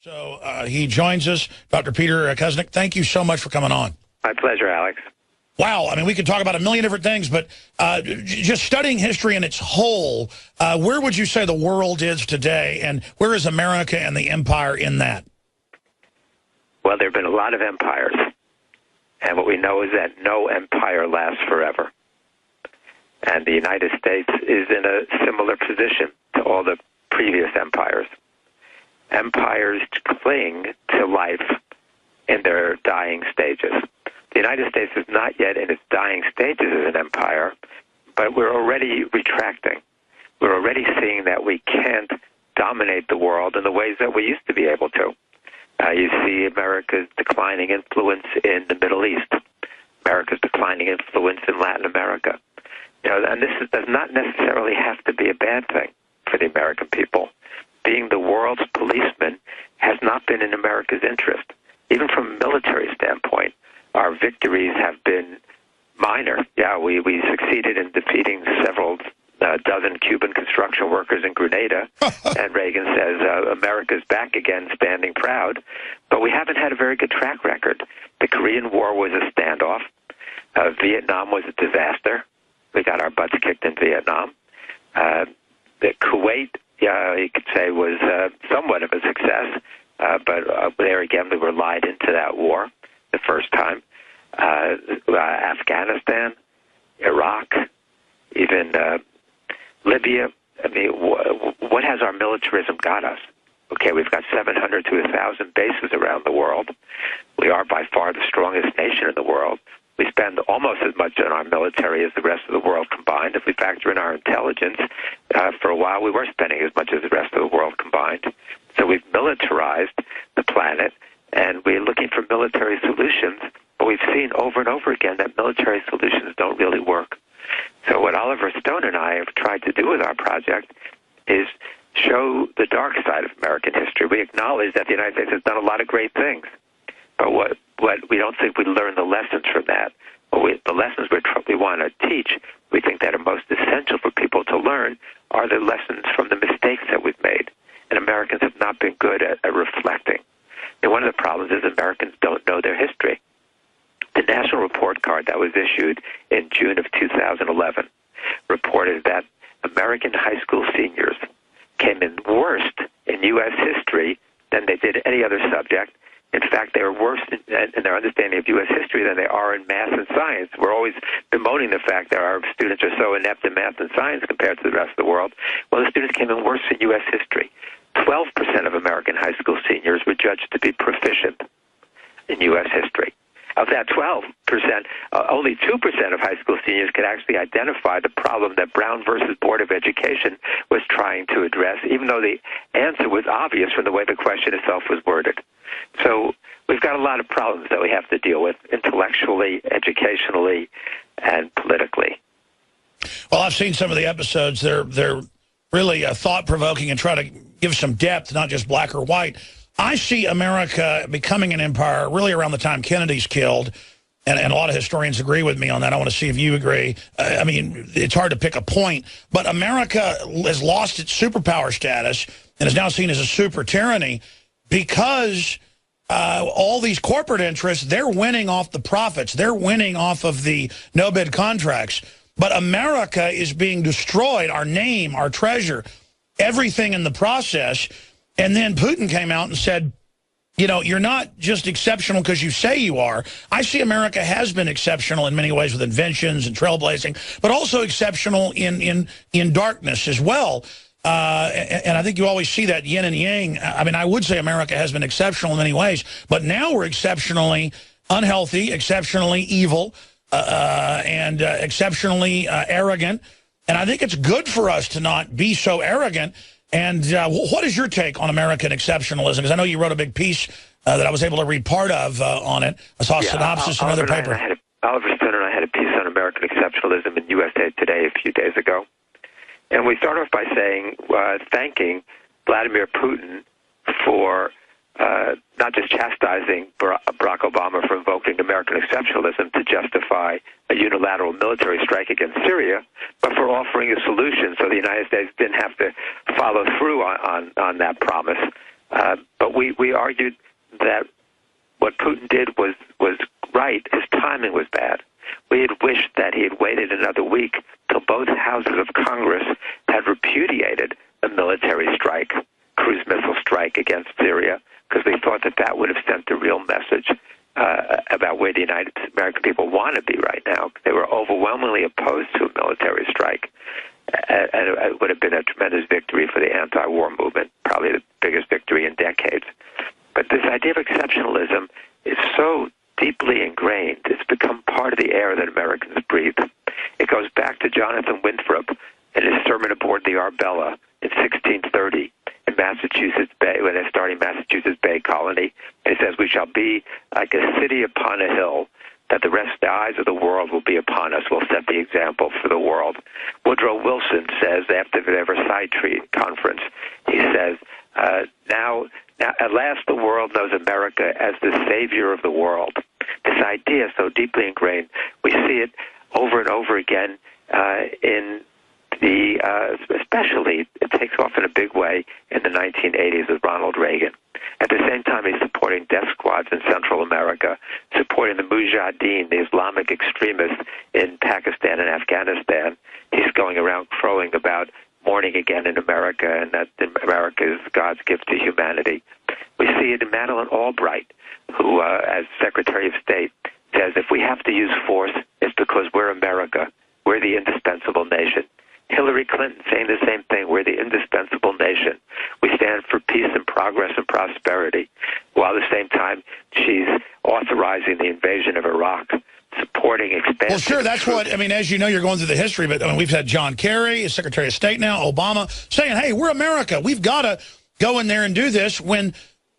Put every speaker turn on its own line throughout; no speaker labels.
So he joins us, Dr. Peter Kuznick. Thank you so much for coming on.
My pleasure, Alex.
Wow, I mean, we could talk about a million different things, but just studying history in its whole, where would you say the world is today, and where is America and the empire in that?
Well, there have been a lot of empires, and what we know is that no empire lasts forever. And the United States is in a similar position to all the previous empires. Empires cling to life in their dying stages. The United States is not yet in its dying stages as an empire, but we're already retracting. We're already seeing that we can't dominate the world in the ways that we used to be able to. You see America's declining influence in the Middle East, America's declining influence in Latin America. You know, and does not necessarily have to be a bad thing for the American people. Being the world's policeman has not been in America's interest. Even from a military standpoint, our victories have been minor. Yeah, we succeeded in defeating several dozen Cuban construction workers in Grenada, and Reagan says America's back again, standing proud. But we haven't had a very good track record. The Korean War was a standoff. Vietnam was a disaster. We got our butts kicked in Vietnam. The Kuwait, you could say, was somewhat of a success, but there again we were lied into that war the first time. Afghanistan, Iraq, even Libya. I mean, what has our militarism got us? Okay, we've got 700 to 1,000 bases around the world. We are by far the strongest nation in the world. We spend almost as much on our military as the rest of the world combined. If we factor in our intelligence, for a while we were spending as much as the rest of the world combined. So we've militarized the planet, and we're looking for military solutions, but we've seen over and over again that military solutions don't really work. So what Oliver Stone and I have tried to do with our project is show the dark side of American history. We acknowledge that the United States has done a lot of great things, but what we don't think we learn the lessons from that. The lessons we want to teach, we think that are most essential for people to learn, are the lessons from the mistakes that we've made. And Americans have not been good at reflecting. And one of the problems is Americans don't know their history. The National Report Card that was issued in June of 2011 reported that American high school seniors came in worst in U.S. history than they did any other subject. In fact, they are worse in their understanding of U.S. history than they are in math and science. We're always bemoaning the fact that our students are so inept in math and science compared to the rest of the world. Well, the students came in worse in U.S. history. 12% of American high school seniors were judged to be proficient in U.S. history. Of that 12%, only 2% of high school seniors could actually identify the problem that Brown versus Board of Education was trying to address, even though the answer was obvious from the way the question itself was worded. So we've got a lot of problems that we have to deal with intellectually, educationally, and politically.
Well, I've seen some of the episodes. They're really thought-provoking and try to give some depth, not just black or white. I see America becoming an empire really around the time Kennedy's killed, and a lot of historians agree with me on that. I want to see if you agree. I mean, it's hard to pick a point, but America has lost its superpower status and is now seen as a super tyranny because all these corporate interests, they're winning off the profits. They're winning off of the no-bid contracts. But America is being destroyed, our name, our treasure, everything in the process. And then Putin came out and said, you know, you're not just exceptional because you say you are. I see America has been exceptional in many ways with inventions and trailblazing, but also exceptional in darkness as well. And I think you always see that yin and yang. I mean, I would say America has been exceptional in many ways, but now we're exceptionally unhealthy, exceptionally evil, and exceptionally arrogant. And I think it's good for us to not be so arrogant. And what is your take on American exceptionalism? Because I know you wrote a big piece that I was able to read part of on it. I saw a synopsis in another paper.
Oliver Stone and I had a piece on American exceptionalism in USA Today a few days ago. And we start off by saying, thanking Vladimir Putin for not just chastising Barack Obama for invoking American exceptionalism to justify a unilateral military strike against Syria, but for offering a solution so the United States didn't have to follow through on that promise But we argued that what Putin did was right. His timing was bad. We had wished that he had waited another week till both houses of Congress had repudiated a military strike, cruise missile strike against Syria, because we thought that that would have sent a real message about where the United American people want to be right now. They were overwhelmingly opposed to a military strike, and it would have been a tremendous victory for the anti-war movement, probably the biggest victory in decades. But this idea of exceptionalism is so deeply ingrained. It's become part of the air that Americans breathe. It goes back to Jonathan Winthrop in his sermon aboard the Arbella in 1630 in Massachusetts Bay, when they're starting Massachusetts Bay Colony. And he says, "We shall be like a city upon a hill, that the eyes of the world will be upon us. We'll set the example for the world." Woodrow Wilson says, after the Versailles Conference, he says, now at last the world knows America as the savior of the world. This idea is so deeply ingrained. We see it over and over again in the, especially, it takes off in a big way in the 1980s with Ronald Reagan. At the same time, he's supporting death squads in Central America, supporting the Mujahideen, the Islamic extremists in Pakistan and Afghanistan. He's going around crowing about morning again in America, and that America is God's gift to humanity. We see it in Madeleine Albright, who, as Secretary of State, says if we have to use force, it's because we're America. We're the indispensable nation. Hillary Clinton saying the same thing. We're the indispensable nation. We stand for peace and progress and prosperity, while at the same time she's authorizing the invasion of Iraq, supporting expansion. Well,
sure, that's what, I mean, as you know, you're going through the history, but I mean, we've had John Kerry, as Secretary of State now, Obama, saying, hey, we're America. We've got to go in there and do this. When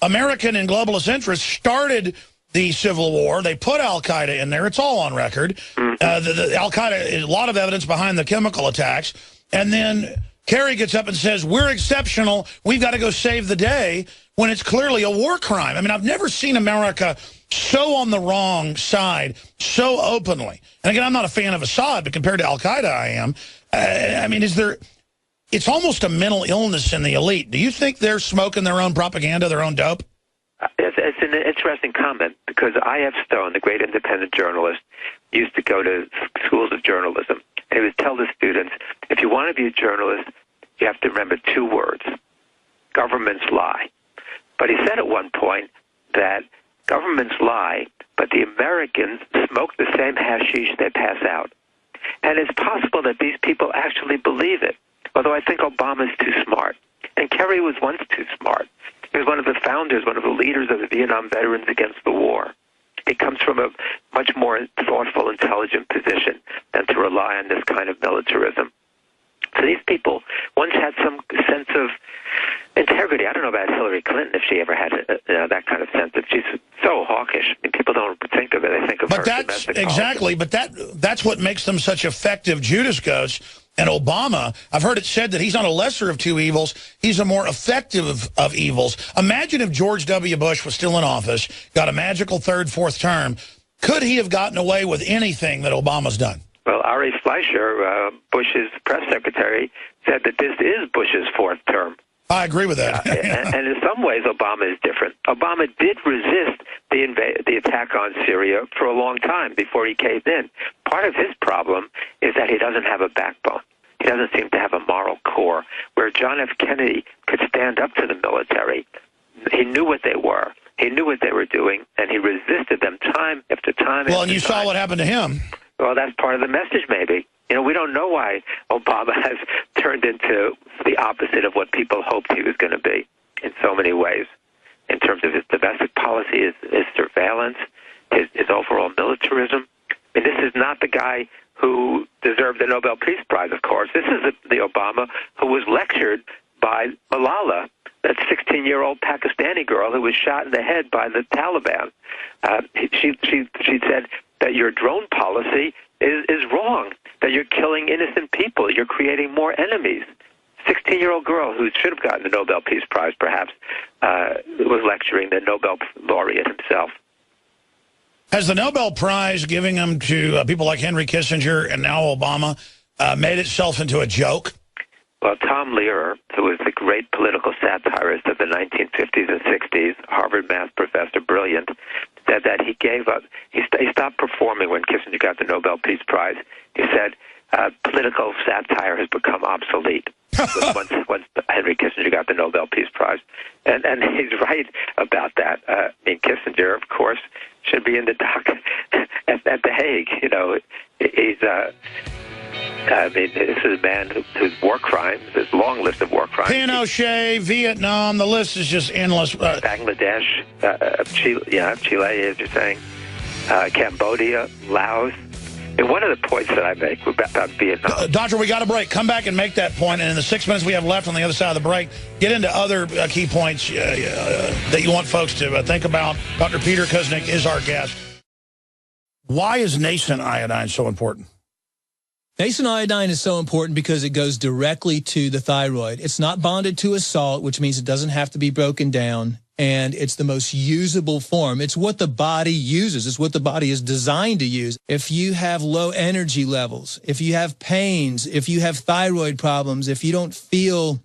American and globalist interests started the Civil War, they put al-Qaeda in there. It's all on record. The al-Qaeda, a lot of evidence behind the chemical attacks. And then Kerry gets up and says, we're exceptional. We've got to go save the day, when it's clearly a war crime. I mean, I've never seen America so on the wrong side, so openly. And again, I'm not a fan of Assad, but compared to al-Qaeda, I am. I mean, it's almost a mental illness in the elite. Do you think they're smoking their own propaganda, their own dope?
It's an interesting comment, because I.F. Stone, the great independent journalist, used to go to schools of journalism, and he would tell the students, if you want to be a journalist, you have to remember two words: governments lie. But he said at one point that governments lie, but the Americans smoke the same hashish they pass out. And it's possible that these people actually believe it, although I think Obama's too smart. And Kerry was once too smart. He was one of the founders, one of the leaders of the Vietnam Veterans Against the War. It comes from a much more thoughtful, intelligent position than to rely on this kind of militarism. So these people once had some sense of integrity. I don't know about Hillary Clinton, if she ever had that kind of sense. If she's so hawkish, I mean, people don't think of it. They think of her domestic
exactly.
politics.
But that's what makes them such effective Judas goats. And Obama, I've heard it said that he's not a lesser of two evils. He's a more effective of evils. Imagine if George W. Bush was still in office, got a magical third, fourth term. Could he have gotten away with anything that Obama's done?
Well, Ari Fleischer, Bush's press secretary, said that this is Bush's fourth term.
I agree with that.
And in some ways, Obama is different. Obama did resist the attack on Syria for a long time before he caved in. Part of his problem is that he doesn't have a backbone. He doesn't seem to have a moral core. Where John F. Kennedy could stand up to the military, he knew what they were. He knew what they were doing, and he resisted them time after time.
Well, and you saw what happened to him.
Well, that's part of the message, maybe. You know, we don't know why Obama has turned into the opposite of what people hoped he was going to be in so many ways, in terms of his domestic policy, his surveillance, his overall militarism. I mean, this is not the guy who deserved the Nobel Peace Prize, of course. This is the Obama who was lectured by Malala, that 16-year-old Pakistani girl who was shot in the head by the Taliban. She said that your drone policy is wrong, that you're killing innocent people, you're creating more enemies. 16-year-old girl who should have gotten the Nobel Peace Prize, perhaps, was lecturing the Nobel laureate himself.
Has the Nobel Prize, giving them to people like Henry Kissinger and now Obama, made itself into a joke?
Well, Tom Lehrer, who was the great great political satirist of the 1950s and 60s, Harvard math professor, brilliant, said that he gave up. He stopped performing when Kissinger got the Nobel Peace Prize. He said political satire has become obsolete. once Henry Kissinger got the Nobel Peace Prize, and he's right about that. I mean, Kissinger, of course, should be in the dock at The Hague. You know, he's. I mean, this is a man whose war crimes, his long list of war crimes.
Pinochet, Vietnam, the list is just endless.
Bangladesh, Chile, as you're saying, Cambodia, Laos. And one of the points that I make about Vietnam...
Doctor, we got a break. Come back and make that point, and in the 6 minutes we have left on the other side of the break, get into other key points that you want folks to think about. Dr. Peter Kuznick is our guest. Why is nascent iodine so important?
Nascent iodine is so important because it goes directly to the thyroid. It's not bonded to a salt, which means it doesn't have to be broken down, and it's the most usable form. It's what the body uses. It's what the body is designed to use. If you have low energy levels, if you have pains, if you have thyroid problems, if you don't feel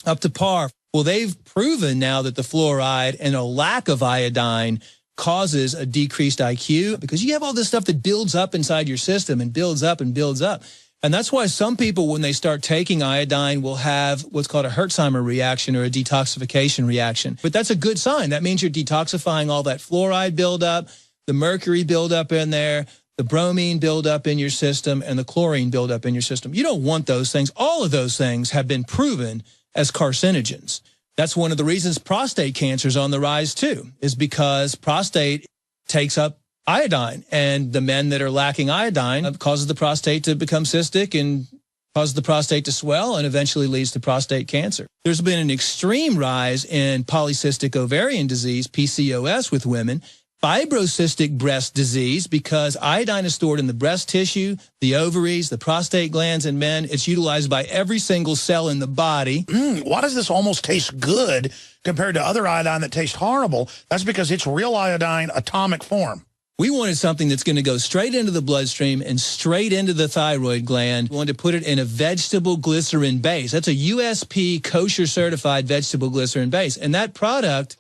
up to par, well, they've proven now that the fluoride and a lack of iodine causes a decreased IQ because you have all this stuff that builds up inside your system and builds up and builds up. And that's why some people, when they start taking iodine, will have what's called a Herxheimer reaction or a detoxification reaction. But that's a good sign. That means you're detoxifying all that fluoride buildup, the mercury buildup in there, the bromine buildup in your system, and the chlorine buildup in your system. You don't want those things. All of those things have been proven as carcinogens. That's one of the reasons prostate cancer is on the rise, too, is because prostate takes up iodine, and the men that are lacking iodine causes the prostate to become cystic and causes the prostate to swell and eventually leads to prostate cancer. There's been an extreme rise in polycystic ovarian disease, PCOS, with women, fibrocystic breast disease, because iodine is stored in the breast tissue, the ovaries, the prostate glands in men. It's utilized by every single cell in the body.
Why does this almost taste good compared to other iodine that tastes horrible? That's because it's real iodine atomic form.
We wanted something that's going to go straight into the bloodstream and straight into the thyroid gland. We wanted to put it in a vegetable glycerin base. That's a USP kosher certified vegetable glycerin base. And that product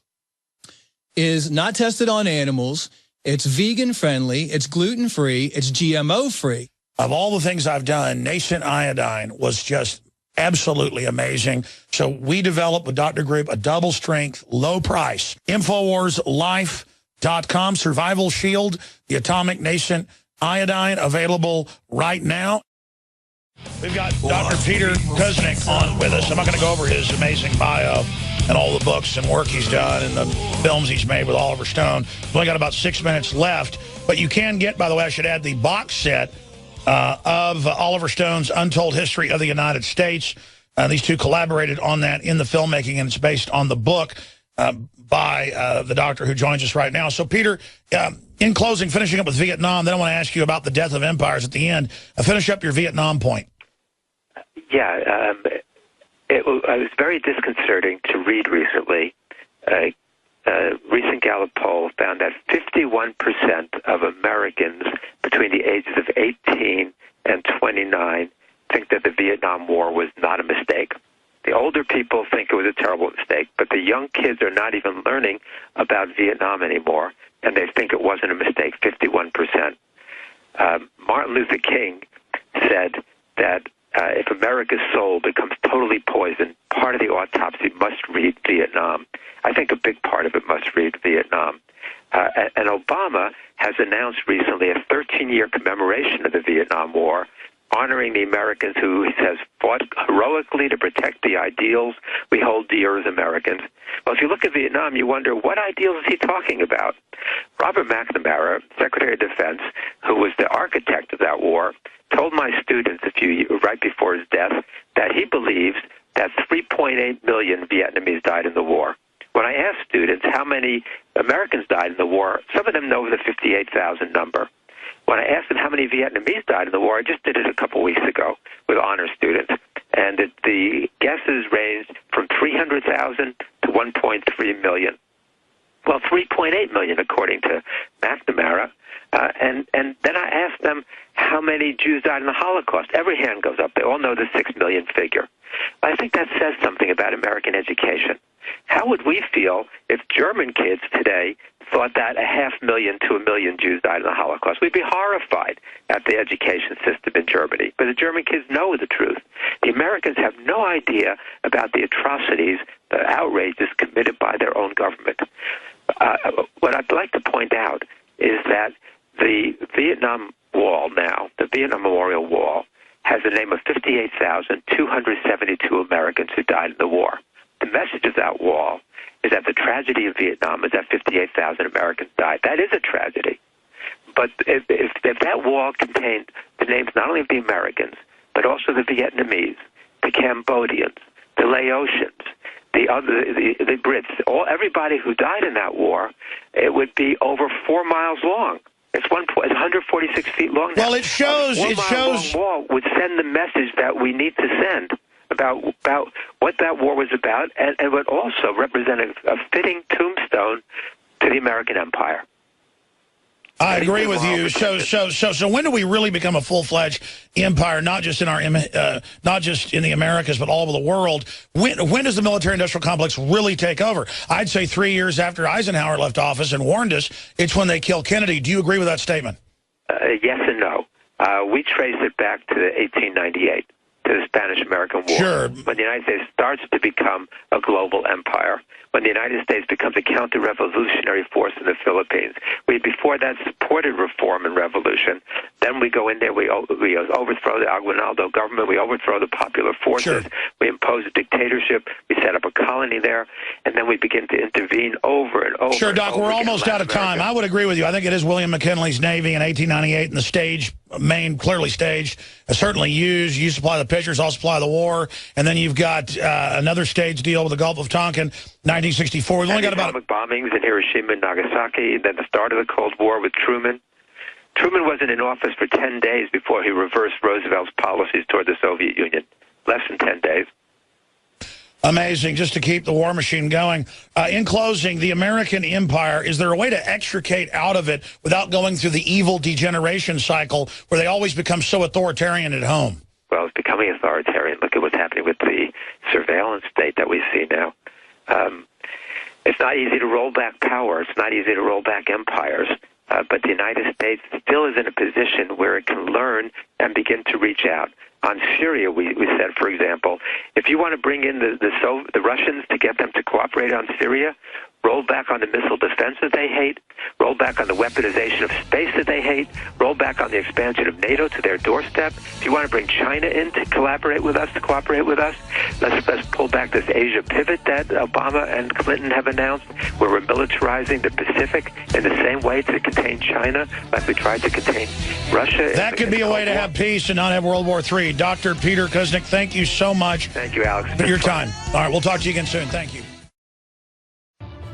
is not tested on animals. It's vegan friendly. It's gluten free. It's GMO free.
Of all the things I've done, nascent iodine was just absolutely amazing. So we developed with Dr. Group a double strength, low price. InfoWarsLife.com, Survival Shield, the atomic nascent iodine, available right now. We've got Dr. Peter Kuznick on with us. I'm not going to go over his amazing bio and all the books and work he's done and the films he's made with Oliver Stone. We've only got about 6 minutes left. But you can get, by the way, I should add, the box set of Oliver Stone's Untold History of the United States. These two collaborated on that in the filmmaking, and it's based on the book by the doctor who joins us right now. So, Peter, in closing, finishing up with Vietnam, then I want to ask you about the death of empires at the end. Finish up your Vietnam point.
Yeah, it was very disconcerting to read recently. A recent Gallup poll found that 51% of Americans between the ages of 18 and 29 think that the Vietnam War was not a mistake. The older people think it was a terrible mistake, but the young kids are not even learning about Vietnam anymore, and they think it wasn't a mistake, 51%. Martin Luther King said that if America's soul becomes totally poisoned, part of the autopsy must read Vietnam. I think a big part of it must read Vietnam. And Obama has announced recently a 13-year commemoration of the Vietnam War, honoring the Americans who, he says, fought heroically to protect the ideals we hold dear as Americans. Well, if you look at Vietnam, you wonder, what ideals is he talking about? Robert McNamara, Secretary of Defense, who was the architect of that war, told my students right before his death that he believes that 3.8 million Vietnamese died in the war. When I asked students how many Americans died in the war, some of them know the 58,000 number. When I asked them how many Vietnamese died in the war, I just did it a couple weeks ago with honor students, and the guesses ranged from 300,000 to 1.3 million. Well, 3.8 million, according to McNamara. And then I asked them how many Jews died in the Holocaust. Every hand goes up. They all know the 6 million figure. I think that says something about American education. How would we feel if German kids today thought that 500,000 to 1 million Jews died in the Holocaust? We'd be horrified at the education system in Germany. But the German kids know the truth. The Americans have no idea about the atrocities, the outrages committed by their own government. What I'd like to point out is that the Vietnam Wall now, the Vietnam Memorial Wall, has the name of 58,272 Americans who died in the war. The message of that wall is that the tragedy of Vietnam is that 58,000 Americans died. That is a tragedy. But if that wall contained the names not only of the Americans, but also the Vietnamese, the Cambodians, the Laotians, the Brits, everybody who died in that war, it would be over 4 miles long. It's 146 feet long now.
Well, it shows.
A 4-mile-long wall would send the message that we need to send about what that war was about, and would also represent a fitting tombstone to the American empire.
I agree with you. So when do we really become a full-fledged empire, not just in not just in the Americas, but all over the world? When does the military-industrial complex really take over? I'd say 3 years after Eisenhower left office and warned us. It's when they killed Kennedy. Do you agree with that statement?
Yes and no. We trace it back to 1898, to the Spanish-American War.
Sure.
When the United States starts to become a global empire, when the United States becomes a counter-revolutionary force in the Philippines. We, before that, supported reform and revolution. Then we go in there, we overthrow the Aguinaldo government, we overthrow the popular forces,
Sure.
We impose a dictatorship, we set up a colony there, and then we begin to intervene over and over.
Sure, Doc, we're almost out of time. I would agree with you. I think it is William McKinley's Navy in 1898, and the stage, clearly staged, certainly used. You supply the pictures, I'll supply the war, and then you've got another stage deal with the Gulf of Tonkin, 1964. We've only got about
bombings in Hiroshima and Nagasaki, then the start of the Cold War with Truman. Truman wasn't in office for 10 days before he reversed Roosevelt's policies toward the Soviet Union. Less than 10 days.
Amazing, just to keep the war machine going. In closing, the American empire, is there a way to extricate out of it without going through the evil degeneration cycle where they always become so authoritarian at home?
Well, it's becoming authoritarian. Look at what's happening with the surveillance state that we see now. It's not easy to roll back power. It's not easy to roll back empires. But the United States still is in a position where it can learn and begin to reach out. On Syria, we said, for example, if you want to bring in the Russians to get them to cooperate on Syria, roll back on the missile defense that they hate, roll back on the weaponization of space that they hate, roll back on the expansion of NATO to their doorstep. If you want to bring China in to collaborate with us, to cooperate with us, let's pull back this Asia pivot that Obama and Clinton have announced, where we're militarizing the Pacific in the same way to contain China like we tried to contain Russia.
That could be a way to have peace and not have World War III. Dr. Peter Kuznick, thank you so much.
Thank you, Alex.
For your time. All right, we'll talk to you again soon. Thank you.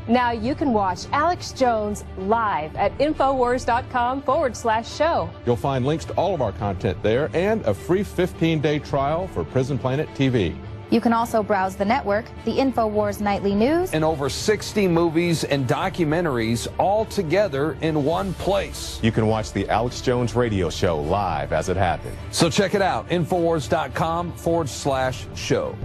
Now you can watch Alex Jones live at Infowars.com/show.
You'll find links to all of our content there and a free 15-day trial for Prison Planet TV.
You can also browse the network, the InfoWars Nightly News,
and over 60 movies and documentaries all together in one place.
You can watch the Alex Jones radio show live as it happened.
So check it out, Infowars.com/show.